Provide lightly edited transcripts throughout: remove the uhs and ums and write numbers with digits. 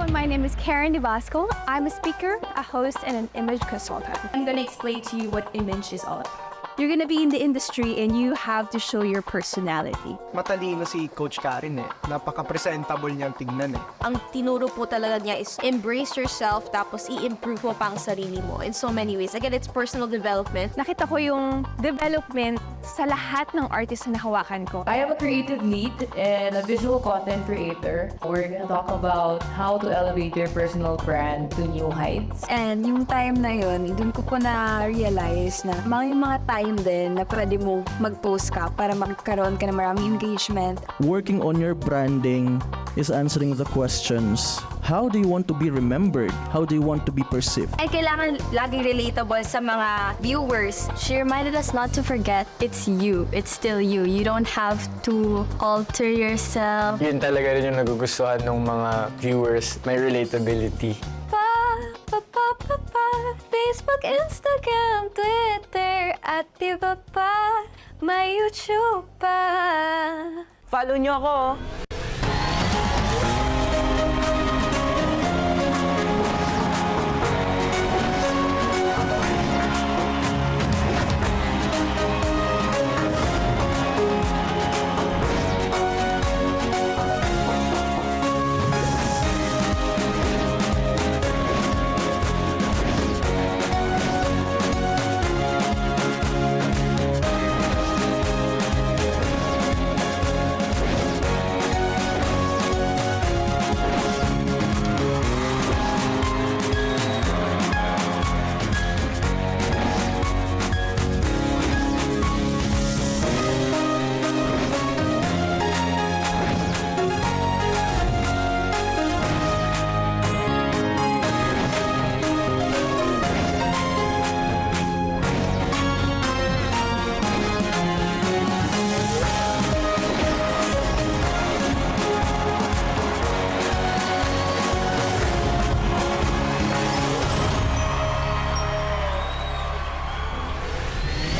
everyone, my name is Karen DeVasco. I'm a speaker, a host, and an image consultant. I'm gonna explain to you what image is all about. You're gonna be in the industry and you have to show your personality. Matalino si Coach Karen eh. Napaka-presentable niyang tignan eh. Ang tinuro po talaga niya is embrace yourself tapos i-improve mo pa ang sarili mo in so many ways. Again, it's personal development. Nakita ko yung development sa lahat ng artist na nahawakan ko. I am a creative lead and a visual content creator. We're gonna talk about how to elevate your personal brand to new heights. And yung time na yun, dun ko po na-realize na may mga time din na pwede mo mag-post ka para magkaroon ka ng maraming engagement. Working on your branding is answering the questions. How do you want to be remembered? How do you want to be perceived? Ay kailangan laging relatable sa mga viewers. She reminded us not to forget it's you. It's still you. You don't have to alter yourself. Yun talaga rin yung nagugustuhan ng mga viewers. May relatability. Facebook, Instagram, Twitter, at iba pa, may YouTube pa. Follow niyo ako.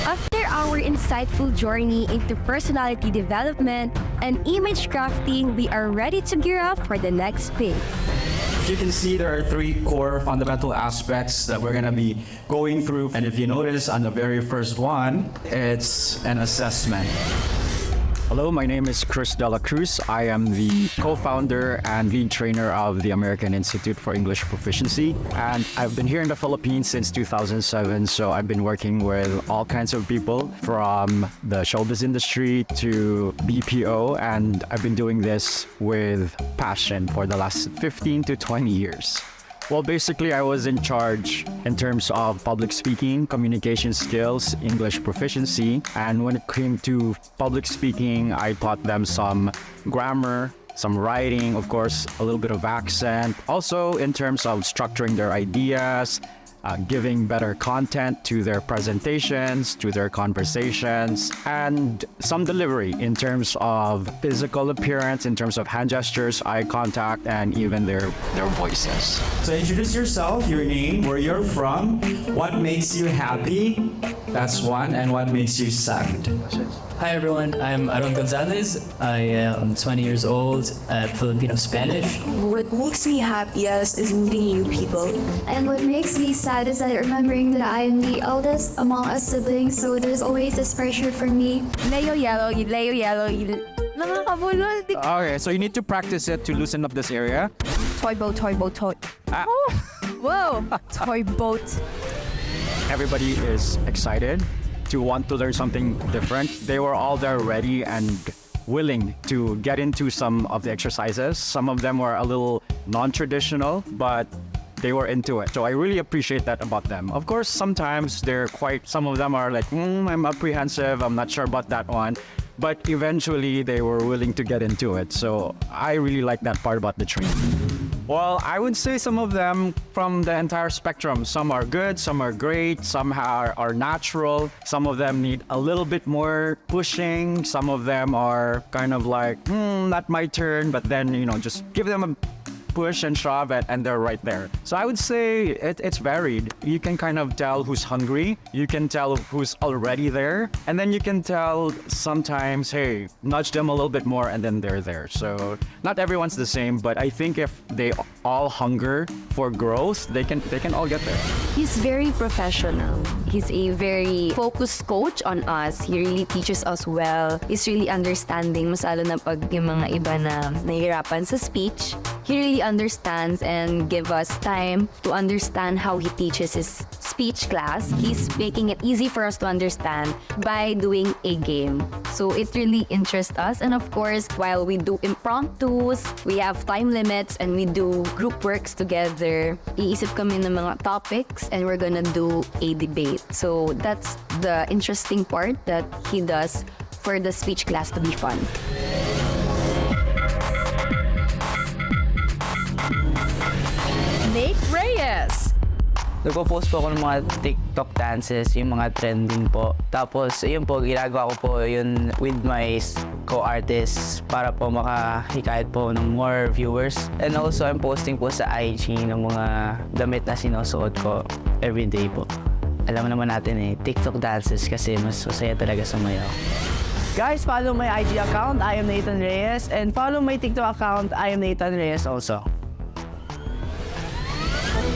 After our insightful journey into personality development and image crafting, we are ready to gear up for the next phase. You can see there are three core fundamental aspects that we're going to be going through. And if you notice on the very first one, it's an assessment. Hello, my name is Chris Dela Cruz. I am the co-founder and lead trainer of the American Institute for English Proficiency. And I've been here in the Philippines since 2007, so I've been working with all kinds of people from the showbiz industry to BPO, and I've been doing this with passion for the last 15 to 20 years. Well, basically, I was in charge in terms of public speaking, communication skills, English proficiency. And when it came to public speaking, I taught them some grammar, some writing, of course, a little bit of accent. Also, in terms of structuring their ideas, giving better content to their presentations, to their conversations, and some delivery in terms of physical appearance, in terms of hand gestures, eye contact, and even their voices. So introduce yourself, your name, where you're from, what makes you happy, that's one, and what makes you sad. Hi everyone, I'm Aaron Gonzalez. I am 20 years old, Filipino Spanish. What makes me happiest is meeting new people. And what makes me sad is that remembering that I am the eldest among us siblings, so there's always this pressure for me. Leo yellow, nakakabulol. Okay, so you need to practice it to loosen up this area. Toy boat. Ah. Oh, whoa, toy boat. Everybody is excited to want to learn something different. They were all there ready and willing to get into some of the exercises. Some of them were a little non-traditional, but they were into it. So I really appreciate that about them. Of course, sometimes some of them are like, I'm apprehensive, I'm not sure about that one. But eventually they were willing to get into it. So I really like that part about the training. Well, I would say some of them from the entire spectrum. Some are good, some are great, some are natural. Some of them need a little bit more pushing. Some of them are kind of like, not my turn, but then, just give them push and shove and they're right there. So I would say it's varied. You can kind of tell who's hungry, you can tell who's already there, and then you can tell sometimes, hey, nudge them a little bit more and then they're there. So not everyone's the same, but I think if they all hunger for growth, they can all get there. He's very professional. He's a very focused coach on us. He really teaches us well. He's really understanding, mas lalo na pag yung mga iba na nahihirapan sa speech. He really understands and give us time to understand how he teaches his speech class. He's making it easy for us to understand by doing a game. So it really interests us. And of course, while we do impromptus, we have time limits and we do group works together. Iisip kami ng mga topics and we're gonna do a debate. So that's the interesting part that he does for the speech class to be fun. Nick Reyes. Nagpo-post po ako ng mga TikTok dances, yung mga trending po. Tapos, yun po, ginagawa ko po yun with my co-artists para po makahikayat po ng more viewers. And also, I'm posting po sa IG ng mga damit na sinusuot ko everyday po. Alam naman natin TikTok dances kasi mas masaya talaga sumayaw. Guys, follow my IG account, I am Nathan Reyes. And follow my TikTok account, I am Nathan Reyes also.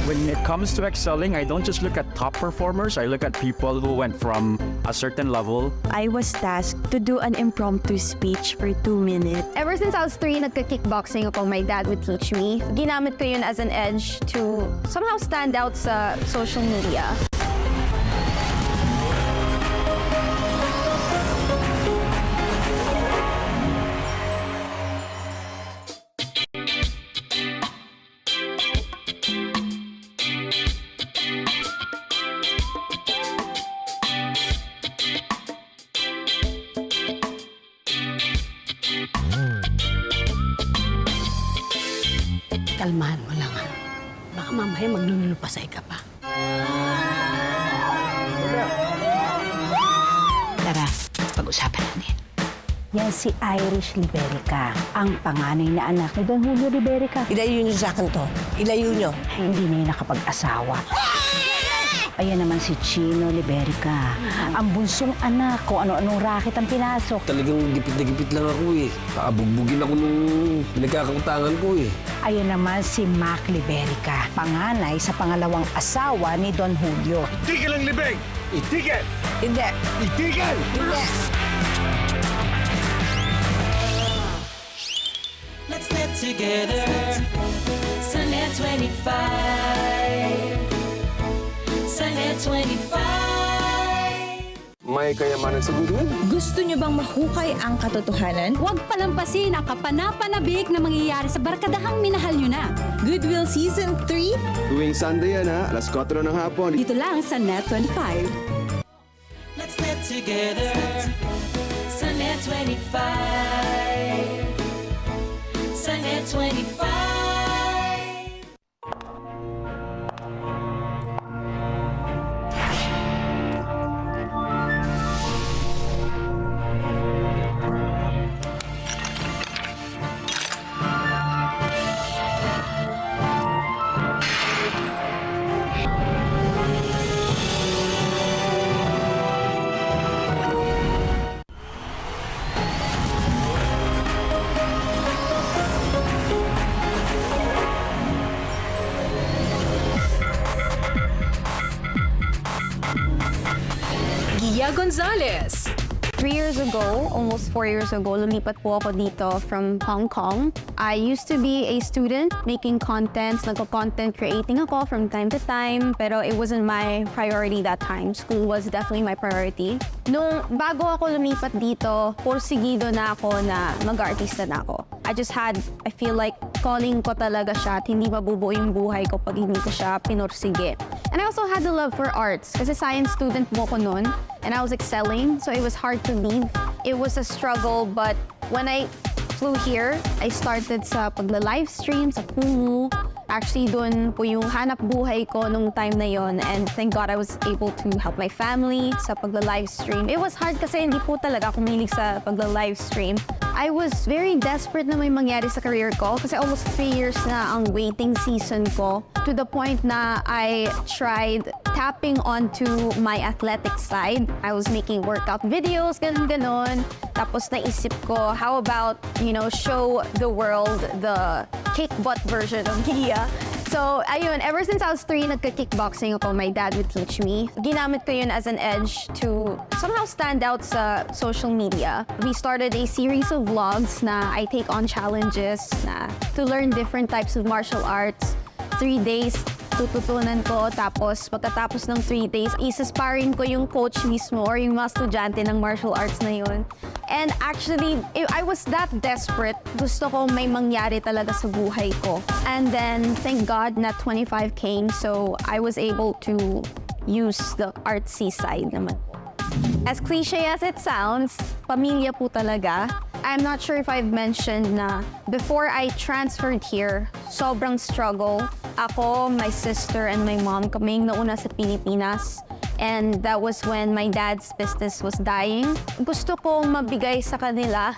When it comes to excelling, I don't just look at top performers, I look at people who went from a certain level. I was tasked to do an impromptu speech for 2 minutes. Ever since I was 3, nagka-kickboxing ako. My dad would teach me. Ginamit ko yun as an edge to somehow stand out sa social media. Kalmahan mo lang, ha? Baka mamaya maglulupasay ka pa. Tara, pag-usapan natin. Yan si Irish Liberica, ang panganay na anak ni Don Julio Liberica. Ilayo niyo sa akin to. Ilayo niyo. Hindi na yun nakapag-asawa. Ayan naman si Sino Liberica, ang bunsong anak, kung ano-anong racket ang pinasok. Talagang gipit na gipit lang ako eh. Kakabugbugin ako nung pinagkakautangan ko eh. Ayan naman si Mac Liberica, panganay sa pangalawang asawa ni Don Julio. Itigil ang libing! Itigil! Hindi. Itigil! Hindi. Let's get together. Sunday 25. Sunday 25. May kayamanan sa goodwill. Gusto nyo bang mahukay ang katotohanan? Huwag palampasin ang kapanapanabik na mangyayari sa barkadahang minahal nyo na. Goodwill Season 3? Tuwing Sunday yan ha, alas 4 ng hapon. Dito lang sa Net 25. Let's get together. Sunday 25. Sunday 25. Gonzalez. 3 years ago, almost 4 years ago, lumipat po ako dito from Hong Kong. I used to be a student making contents, nagko-content creating ako from time to time, pero it wasn't my priority that time. School was definitely my priority. Nung bago ako lumipat dito, porsigido na ako na mag-artista na ako. I feel like calling ko talaga siya at hindi mabubuo yung buhay ko pag hindi ko siya pinursige. And I also had the love for arts kasi science student mo ko noon and I was excelling, so it was hard to leave. It was a struggle, but when I flew here, I started sa pagla-live stream sa Kumu. Actually, doon po yung hanap buhay ko nung time na yon, and thank God I was able to help my family sa pagla-live stream. It was hard kasi hindi po talaga ako mahilig sa pagla-live stream. I was very desperate na may mangyari sa career ko kasi almost 3 years na ang waiting season ko, to the point na I tried tapping onto my athletic side. I was making workout videos, ganun-ganon. Tapos naisip ko, how about, show the world the kick butt version of Gia. So, ayun, ever since I was 3, nagka-kickboxing ako. My dad would teach me. Ginamit ko yun as an edge to somehow stand out sa social media. We started a series of vlogs na I take on challenges na to learn different types of martial arts. 3 days, tututunan ko. Tapos, pagkatapos ng 3 days, isa-sparring ko yung coach mismo or yung mga estudyante ng martial arts na yun. And actually, I was that desperate. Gusto ko may mangyari talaga sa buhay ko. And then, thank God na 25 came, so I was able to use the artsy side naman. As cliche as it sounds, pamilya po talaga. I'm not sure if I've mentioned na before I transferred here, sobrang struggle. Ako, my sister, and my mom, kami yung nauna sa Pilipinas. And that was when my dad's business was dying. Gusto kong mabigay sa kanila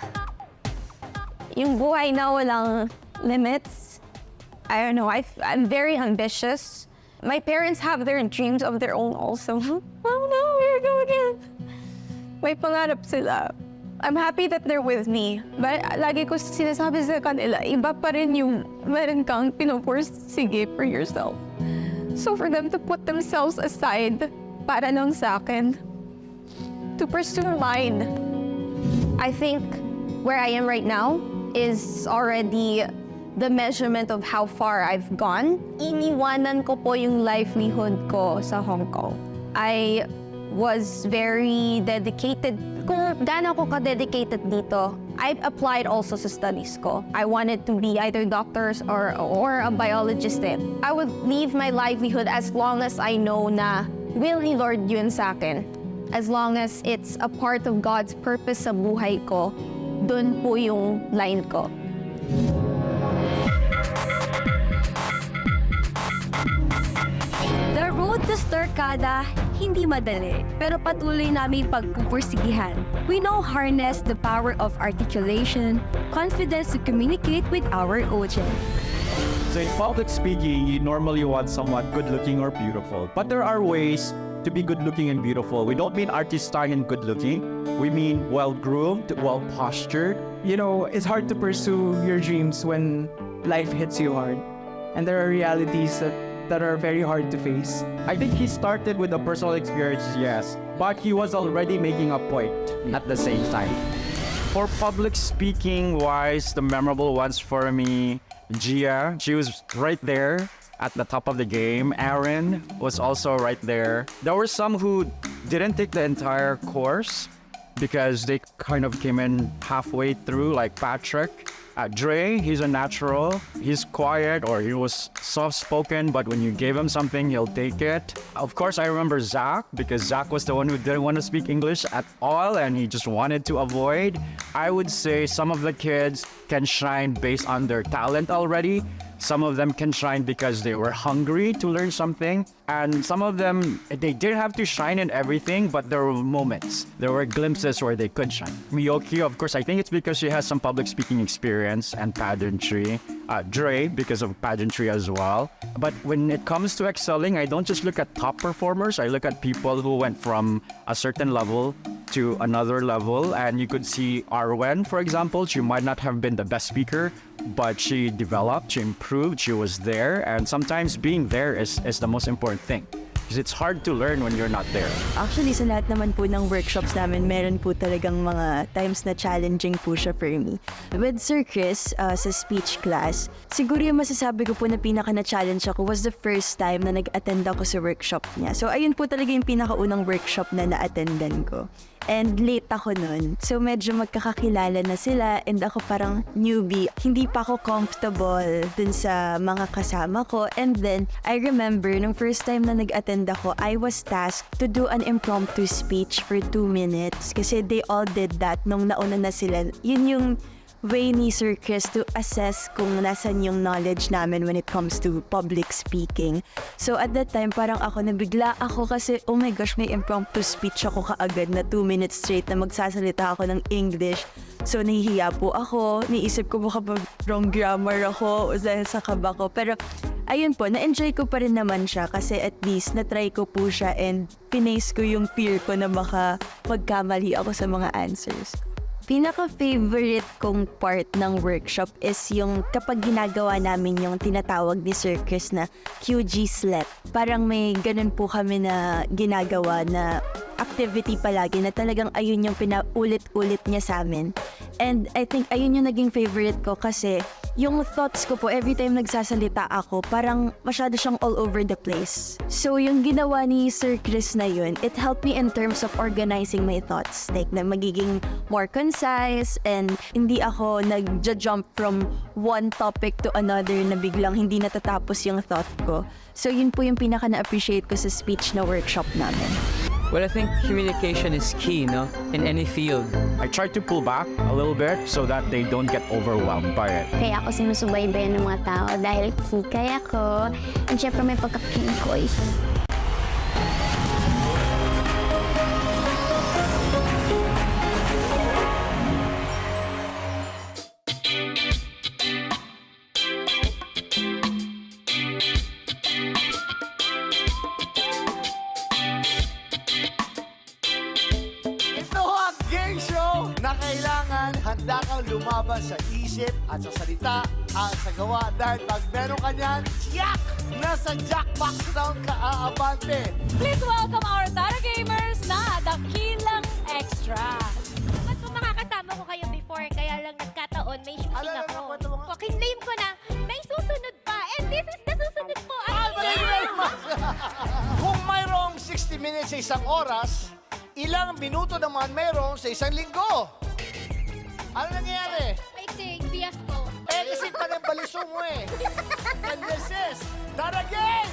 yung buhay na walang limits. I don't know, I'm very ambitious. My parents have their dreams of their own also. Oh no, here we go again. May pangarap sila. I'm happy that they're with me. But lagi ko sinasabi sa kanila, iba pa rin yung meron kang pinupursige for yourself. So for them to put themselves aside para lang sa akin, to pursue mine. I think where I am right now is already the measurement of how far I've gone. Iniwanan ko po yung livelihood ko sa Hong Kong. I was very dedicated. Kung gaano ako ka-dedicated dito, I applied also sa studies ko. I wanted to be either doctors or a biologist din. I would leave my livelihood as long as I know na will ni Lord yun sa akin. As long as it's a part of God's purpose sa buhay ko, dun po yung line ko. The road to Starkada, hindi madali, pero patuloy namin pagpupursigihan. We now harness the power of articulation, confidence to communicate with our audience. So in public speaking, you normally want someone good-looking or beautiful. But there are ways to be good-looking and beautiful. We don't mean artistic and good-looking. We mean well-groomed, well-postured. It's hard to pursue your dreams when life hits you hard. And there are realities that are very hard to face. I think he started with a personal experience, yes. But he was already making a point at the same time. For public speaking-wise, the memorable ones for me, Gia, she was right there at the top of the game. Aaron was also right there. There were some who didn't take the entire course because they kind of came in halfway through, like Patrick. Dre, he's a natural. He's quiet or he was soft-spoken, but when you gave him something, he'll take it. Of course, I remember Zach because Zach was the one who didn't want to speak English at all and he just wanted to avoid. I would say some of the kids can shine based on their talent already. Some of them can shine because they were hungry to learn something. And some of them, they didn't have to shine in everything, but there were moments. There were glimpses where they could shine. Miyoki, of course, I think it's because she has some public speaking experience and pageantry. Dre, because of pageantry as well. But when it comes to excelling, I don't just look at top performers. I look at people who went from a certain level to another level. And you could see Arwen, for example. She might not have been the best speaker, but she developed, she improved, she was there. And sometimes being there is the most important thing. Because it's hard to learn when you're not there. Actually, sa lahat naman po ng workshops namin, meron po talagang mga times na challenging po siya for me. With Sir Chris, sa speech class, siguro yung masasabi ko po na pinaka na-challenge ako was the first time na nag-attend ako sa workshop niya. So, ayun po talaga yung pinakaunang workshop na na-attendan ko. And late ako nun. So, medyo magkakakilala na sila and ako parang newbie. Hindi pa ako comfortable dun sa mga kasama ko. And then, I remember, nung first time na nag-attend ako, I was tasked to do an impromptu speech for 2 minutes. Kasi they all did that nung nauna na sila. Yun yung way ni Sir Chris to assess kung nasan yung knowledge namin when it comes to public speaking. So at that time, parang nabigla ako kasi, oh my gosh, may impromptu speech ako kaagad na 2 minutes straight na magsasalita ako ng English. So nahihiya po ako, niisip ko baka wrong grammar ako dahil sa kaba ko. Pero ayun po, na-enjoy ko pa rin naman siya kasi at least na-try ko po siya and pinace ko yung fear ko na baka magkamali ako sa mga answers. Pinaka-favorite kong part ng workshop is yung kapag ginagawa namin yung tinatawag ni Sir Chris na QG SLET. Parang may ganun po kami na ginagawa na activity palagi na talagang ayun yung pinaulit-ulit niya sa amin. And I think ayun yung naging favorite ko kasi yung thoughts ko po every time nagsasalita ako, parang masyado siyang all over the place. So yung ginawa ni Sir Chris na yun, it helped me in terms of organizing my thoughts. Like na magiging more concise and hindi ako nag-jump from one topic to another na biglang hindi natatapos yung thought ko. So yun po yung pinaka na-appreciate ko sa speech na workshop namin. Well, I think communication is key, no? In any field. I try to pull back a little bit so that they don't get overwhelmed by it. Kaya ako sinusubaybayan ng mga tao dahil hikay ako. And syempre may pagka-kinkoy. Na kailangan handa kang lumaban sa isip at sa salita at sa gawa dahil pag meron ka niyan, yak! Nasa jackbox down ka aabante. Please welcome our Tara Gamers na Dakilang Extra. Ba't po makakasama ko kayo before kaya lang nagkataon may shooting ako. Kinlaim ko na may susunod pa and this is the susunod po. Kung mayroong 60 minutes sa isang oras, ilang minuto naman meron sa isang linggo? Ano nangyayari? Mixing, bias po. Kasi pa ng baliso mo eh. And this is Tara Game!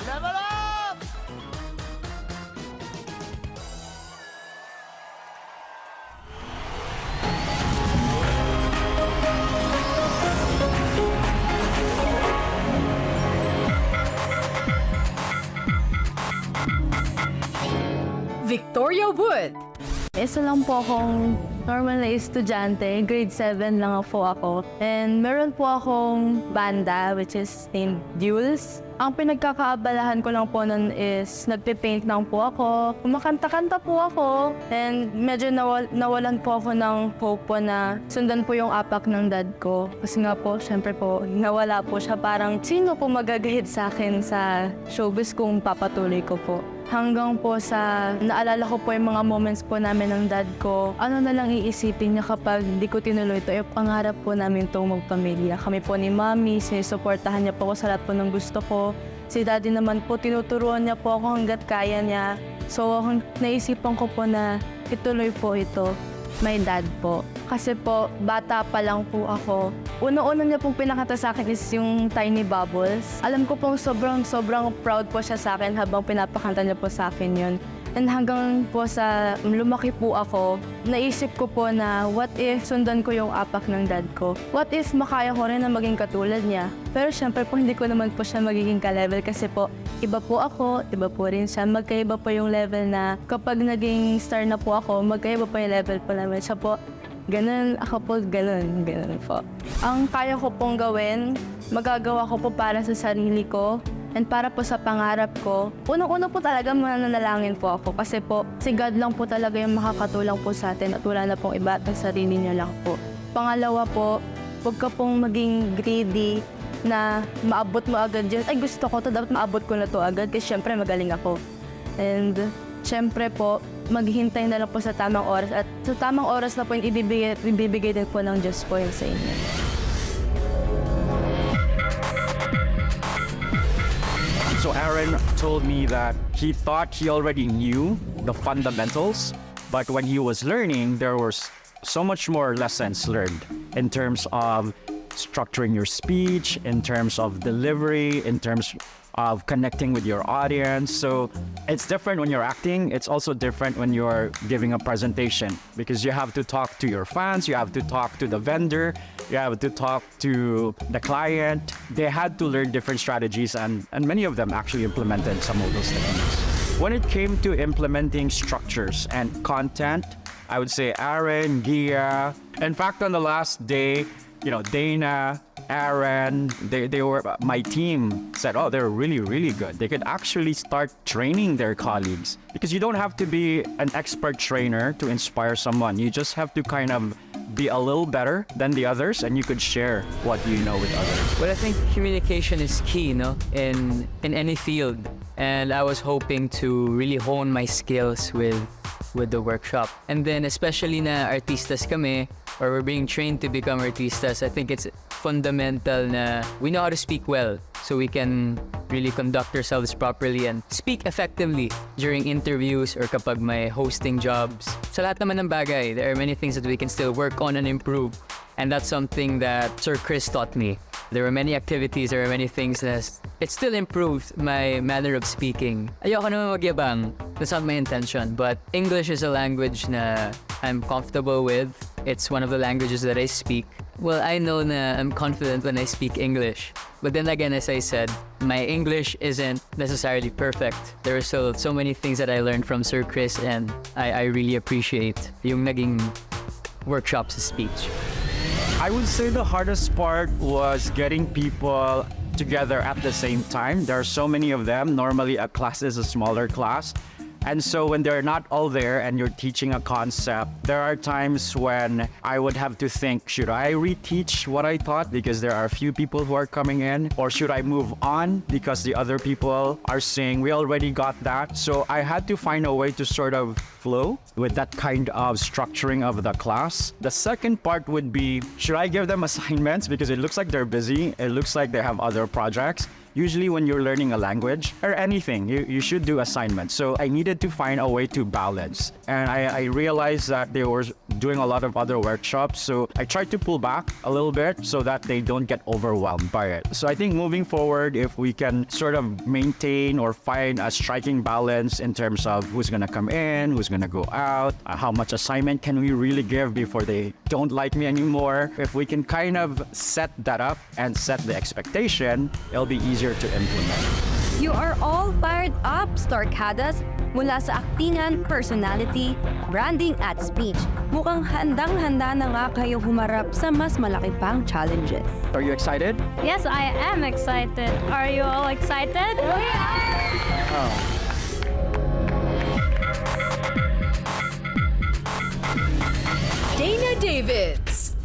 Level up! Victoria Wood. Isa lang po akong normal na estudyante, grade 7 lang po ako. And meron po akong banda which is named Duels. Ang pinagkakaabalahan ko lang po nun is nagpipaint lang po ako, kumakanta-kanta po ako, and medyo nawalan po ako ng hope po na sundan po yung apak ng dad ko. Kasi nga po, syempre po, nawala po siya. Parang sino po magagahid sa akin sa showbiz kung papatuloy ko po. Hanggang po sa naalala ko po yung mga moments po namin ng dad ko, ano na lang iisipin niya kapag di ko tinuloy ito, yung pangarap po namin itong magpamilya. Kami po ni Mami, sinusuportahan niya po ako sa lahat po ng gusto ko. Si Daddy naman po, tinuturuan niya po ako hanggat kaya niya. So, naisipan ko po na ituloy po ito. My dad po. Kasi po, bata pa lang po ako. Una-una niya pong pinakanta sa akin is yung Tiny Bubbles. Alam ko pong sobrang proud po siya sa akin habang pinapakanta niya po sa akin yun. And hanggang po sa lumaki po ako, naisip ko po na what if sundan ko yung apak ng dad ko? What if makaya ko rin na maging katulad niya? Pero syempre po hindi ko naman po siya magiging ka-level kasi po iba po ako, iba po rin siya. Magkaiba po yung level na kapag naging star na po ako, magkaiba po yung level po naman. Siya po, ganun, ako po, ganun po. Ang kaya ko pong gawin, magagawa ko po para sa sarili ko. And para po sa pangarap ko, unang-una po talaga mananalangin po ako kasi po si God lang po talaga yung makakatulong po sa atin at wala na pong iba at sarili niya lang po. Pangalawa po, huwag ka pong maging greedy na maabot mo agad dyan. Ay gusto ko to, dapat maabot ko na to agad kasi syempre magaling ako. And syempre po, maghintay na lang po sa tamang oras at sa tamang oras na po yung ibibigay din po ng Diyos po yun sa inyo. So Aaron told me that he thought he already knew the fundamentals, but when he was learning, there was so much more lessons learned in terms of structuring your speech, in terms of delivery, in terms of connecting with your audience. So It's different when you're acting. It's also different when you're giving a presentation because you have to talk to your fans, you have to talk to the vendor, you have to talk to the client. They had to learn different strategies and many of them actually implemented some of those techniques. When it came to implementing structures and content, I would say Aaron, Gia. In fact, on the last day, Dana, Aaron, they were, my team said, oh, they're really, really good. They could actually start training their colleagues because you don't have to be an expert trainer to inspire someone. You just have to kind of be a little better than the others and you could share what you know with others. Well, I think communication is key, in any field. And I was hoping to really hone my skills with the workshop. And then especially na artistas kami, or we're being trained to become artistas, I think it's fundamental na we know how to speak well so we can really conduct ourselves properly and speak effectively during interviews or kapag may hosting jobs. Sa lahat naman ng bagay, there are many things that we can still work on and improve. And that's something that Sir Chris taught me. There were many activities, there were many things that it still improved my manner of speaking. Ayoko naman magyabang. That's not my intention. But English is a language na I'm comfortable with. It's one of the languages that I speak. Well, I know na I'm confident when I speak English. But then again, as I said, my English isn't necessarily perfect. There are still so many things that I learned from Sir Chris and I really appreciate yung naging workshop sa speech. I would say the hardest part was getting people together at the same time. There are so many of them. Normally a class is a smaller class. And so when they're not all there and you're teaching a concept, there are times when I would have to think, should I reteach what I taught because there are a few people who are coming in? Or should I move on because the other people are saying, we already got that? So I had to find a way to sort of flow with that kind of structuring of the class. The second part would be, should I give them assignments because it looks like they're busy, it looks like they have other projects. Usually when you're learning a language or anything, you should do assignments. So I needed to find a way to balance. And I realized that they were doing a lot of other workshops. So I tried to pull back a little bit so that they don't get overwhelmed by it. So I think moving forward, if we can sort of maintain or find a striking balance in terms of who's going to come in, who's going to go out, how much assignment can we really give before they don't like me anymore. If we can kind of set that up and set the expectation, it'll be easier to implement. You are all fired up, Starkadas, mula sa aktingan, personality, branding at speech. Mukhang handang-handa na nga kayo humarap sa mas malaki pang challenges. Are you excited? Yes, I am excited. Are you all excited? We are! Dana Davids.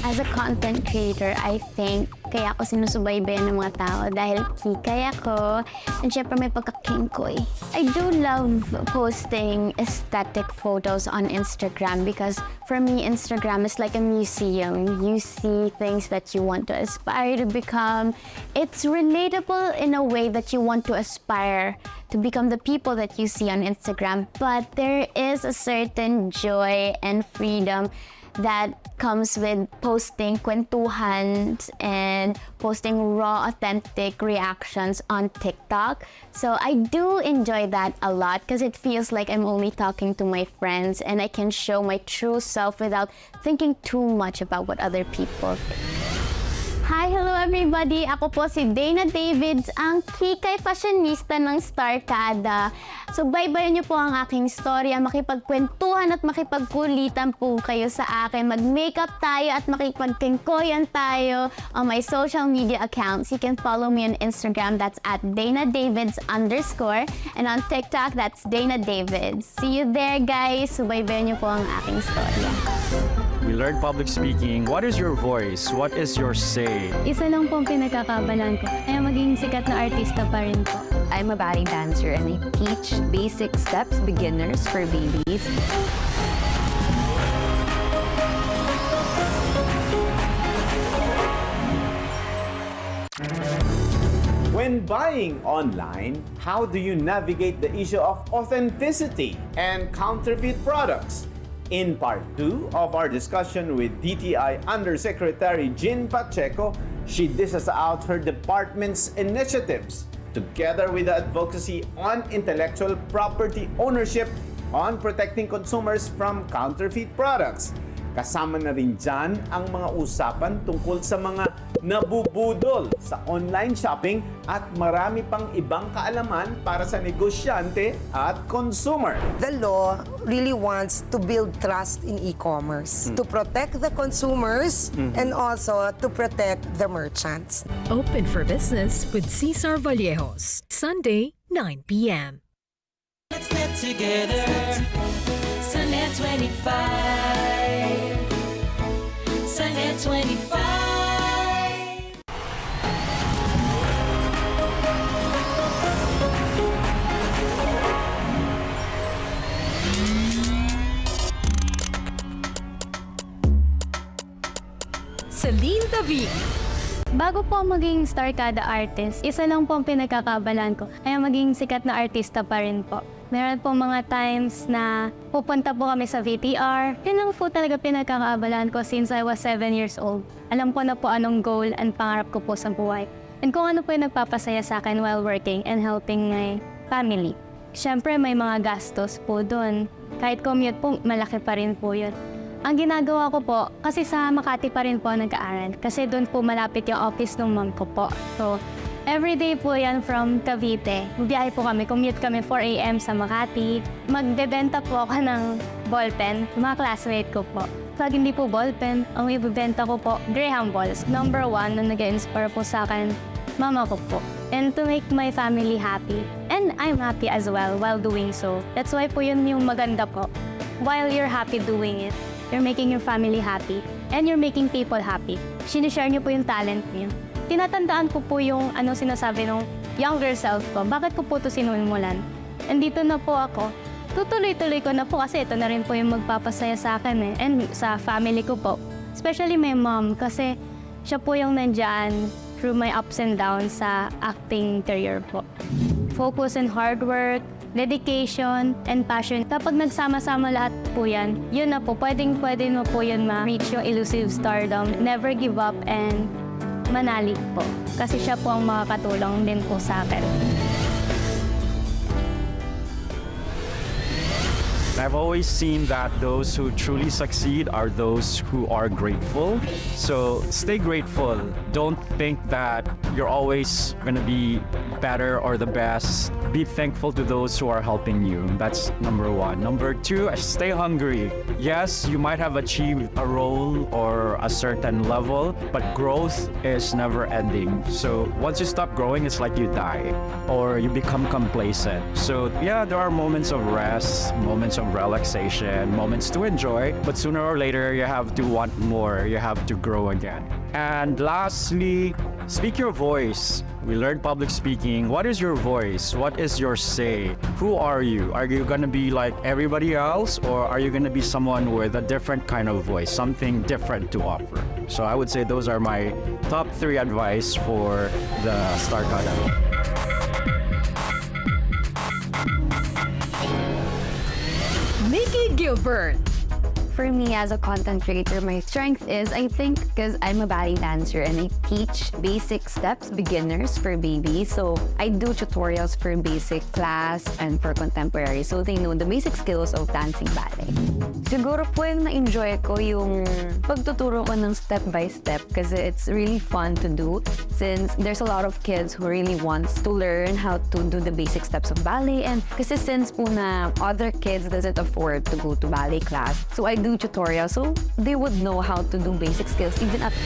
As a content creator, I think kaya ako sinusubaybayan ng mga tao dahil kikay ako and syempre may pagka-kingkoy. I do love posting aesthetic photos on Instagram because for me, Instagram is like a museum. You see things that you want to aspire to become. It's relatable in a way that you want to aspire to become the people that you see on Instagram. But there is a certain joy and freedom that comes with posting kwentuhan and posting raw, authentic reactions on TikTok. So I do enjoy that a lot because it feels like I'm only talking to my friends and I can show my true self without thinking too much about what other people think. Hi, hello everybody! Ako po si Dana Davids, ang kikay fashionista ng Starkada. So, baybayan niyo po ang aking storya, makipagkwentuhan at makipagkulitan po kayo sa akin. Mag-makeup tayo at makipagkengkoyan tayo on my social media accounts. You can follow me on Instagram, that's at DanaDavids_. And on TikTok, that's Dana Davids. See you there, guys! So, baybayan niyo po ang aking storya. We learned public speaking. What is your voice? What is your say? Isa lang pong pinagkakabalan ko, ay maging sikat na artista pa rin po. I'm a ballet dancer and I teach basic steps, beginners for babies. When buying online, how do you navigate the issue of authenticity and counterfeit products? In part 2 of our discussion with DTI Undersecretary Jean Pacheco, she disses out her department's initiatives to together with the advocacy on intellectual property ownership on protecting consumers from counterfeit products. Kasama na rin dyan ang mga usapan tungkol sa mga nabubudol sa online shopping at marami pang ibang kaalaman para sa negosyante at consumer. The law really wants to build trust in e-commerce, to protect the consumers and also to protect the merchants. Open for Business with Cesar Vallejos, Sunday, 9 p.m. Let's get together. Sunday 25. Sunday 25. Celine David. Bago po maging Starkada artist, isa lang po ang pinagkakabalan ko, ay maging sikat na artista pa rin po. Meron po mga times na pupunta po kami sa VTR. Yun lang po talaga pinagkakabalan ko since I was 7 years old. Alam ko na po anong goal and pangarap ko po sa buhay. And kung ano po yung nagpapasaya sa akin while working and helping my family. Siyempre may mga gastos po doon. Kahit commute po, malaki pa rin po yun. Ang ginagawa ko po, kasi sa Makati pa rin po nag-aaral. Kasi doon po malapit yung office ng mom ko po. So, everyday po yan from Cavite. Biyahe po kami, commute kami 4 a.m. sa Makati. Magbebenta po ako ng ballpen, mga classmate ko po. Pag hindi po ballpen, ang ibibenta ko po, Graham balls. Number 1 na nag-inspire po sa akin, mama ko po. And to make my family happy. And I'm happy as well while doing so. That's why po yun yung maganda po. While you're happy doing it, you're making your family happy. And you're making people happy. Sinishare niyo po yung talent niyo. Tinatandaan ko po yung sinasabi ng younger self ko. Bakit ko po ito sinumulan? And dito na po ako. Tutuloy-tuloy ko na po kasi ito na rin po yung magpapasaya sa akin and sa family ko po. Especially my mom kasi siya po yung nandyan through my ups and downs sa acting career po. Focus and hard work, dedication, and passion. Kapag nagsama-sama lahat po yan, yun na po, pwede mo po yun ma-reach yung elusive stardom. Never give up and manalig po. Kasi siya po ang makakatulong din po sa akin. I've always seen that those who truly succeed are those who are grateful. So stay grateful. Don't think that you're always going to be better or the best. Be thankful to those who are helping you. That's number 1. Number 2, stay hungry. Yes, you might have achieved a role or a certain level, but growth is never ending. So once you stop growing, it's like you die or you become complacent. So yeah, there are moments of rest, moments of relaxation, moments to enjoy, but sooner or later you have to want more, you have to grow again. And lastly, speak your voice. We learned public speaking. What is your voice? What is your say? Who are you? Are you gonna be like everybody else, or are you gonna be someone with a different kind of voice, something different to offer? So I would say those are my top 3 advice for the Starkada. Nikki Gilbert. For me as a content creator, my strength is, I think, because I'm a ballet dancer and I teach basic steps, beginners for babies. So I do tutorials for basic class and for contemporary so they know the basic skills of dancing ballet. Siguro po yung na-enjoy ko yung pagtuturo ko ng step by step kasi it's really fun to do since there's a lot of kids who really wants to learn how to do the basic steps of ballet, and kasi since po na other kids doesn't afford to go to ballet class, so I do tutorials so they would know how to do basic skills even at...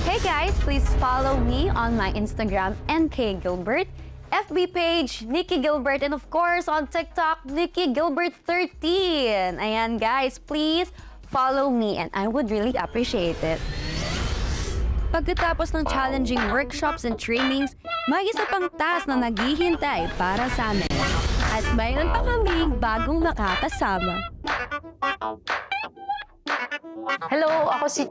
Hey guys, please follow me on my Instagram, NK Gilbert, FB page, Nikki Gilbert, and of course on TikTok, Nikki Gilbert 13. Ayan guys, please follow me and I would really appreciate it. Pagkatapos ng challenging workshops and trainings, may isa pang task na naghihintay para sa amin. At mayroon pa kaming bagong nakakasama. Hello, ako si...